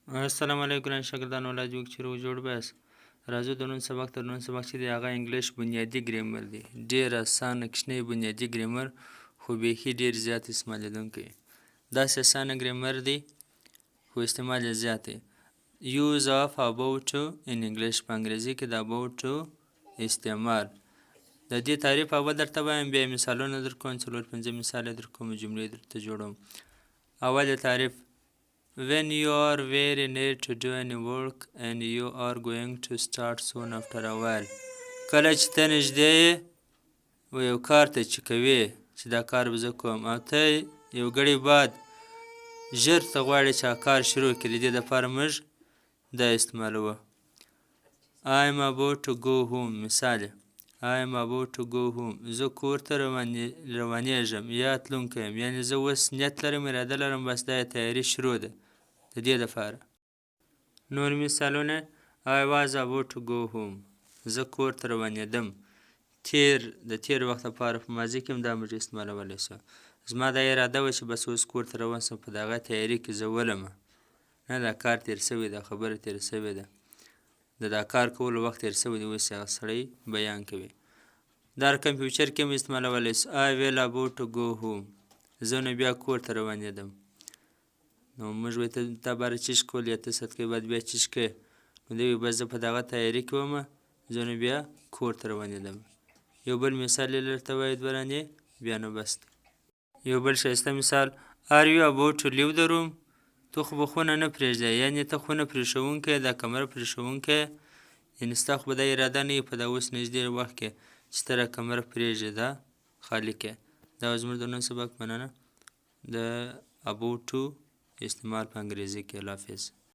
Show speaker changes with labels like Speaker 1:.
Speaker 1: السلام علیکم ګران شاګردان ولاد جوړ چې رو جوړ بس راځو د نن سبق چې دی هغه انګلیش بنیادي ګرامر دی ډېر اسانه کښنی بنیادي ګرامر خو بیخي ډېر زیات استعمالیدونکی داسې اسانه ګرامر دی خو استعمال یې زیات دی یوز اف about in English په انګریزي کې د about استعمال د دې تعریف اول درته وایم بیا مثالونه درکوم څلور پنځه مثال یې درکوم جملې درته جوړوم اول تعریف When you are very near to do any work and you are going to start soon after a while کله چې ته نږدې یې و یو کار ته چې کوې چې دا کار به زه کوم او ته یو ګړی بعد ژر ته غواړې چې کار شروع کړې د دې دپاره موږ دا استعمالوو I am about to go home مثال I am about to go home زه کور ته روانېږم یا تلونکی یم یعنې زه اوس نیت لرم اراده لرم بس دا تیاري شروع ده د دې دپاره نور مثالونه I was about to go home زه کور ته روانېدم د تیر وخت لپاره په ماضي کې هم دا موږ استعمالولی سو زما دا اراده وه چې بس اوس کور ته روان سم په دغه تیاري کې زه ولمه نه دا کار تیر سوی ده خبره تیر سوې ده دا کار کولو وخت تیر سوی دی اوس هغه سړی بیان کوي دا کمپیوټر کې هم استعمالولی سو I will about to go home زه نو بیا کور ته روانېدم نو موږ وایو تا باره چیش کول یا ته صدقې بعد بیا چیش کوې نو دی وایي بس زه په دغه تیاري کې ومه زه نو بیا کور ته روانېدم یو بل مثال یې درته وایو ورانې بیا نو بس یو بل ښایسته مثال Are you about to leave the room ته خو به خونه نه پرېږدی یعنې ته خونه پرېښوونکی دا کمره پرېښوونکی یعنې ستا خو به دا اراده نه وي په دا اوس نږدې وخت کې چې ته دا کمره پرېږدې دا خالي کړې دا زموږ د نن سبق مننه د about to استعمال په انګریزي کې الله حافظ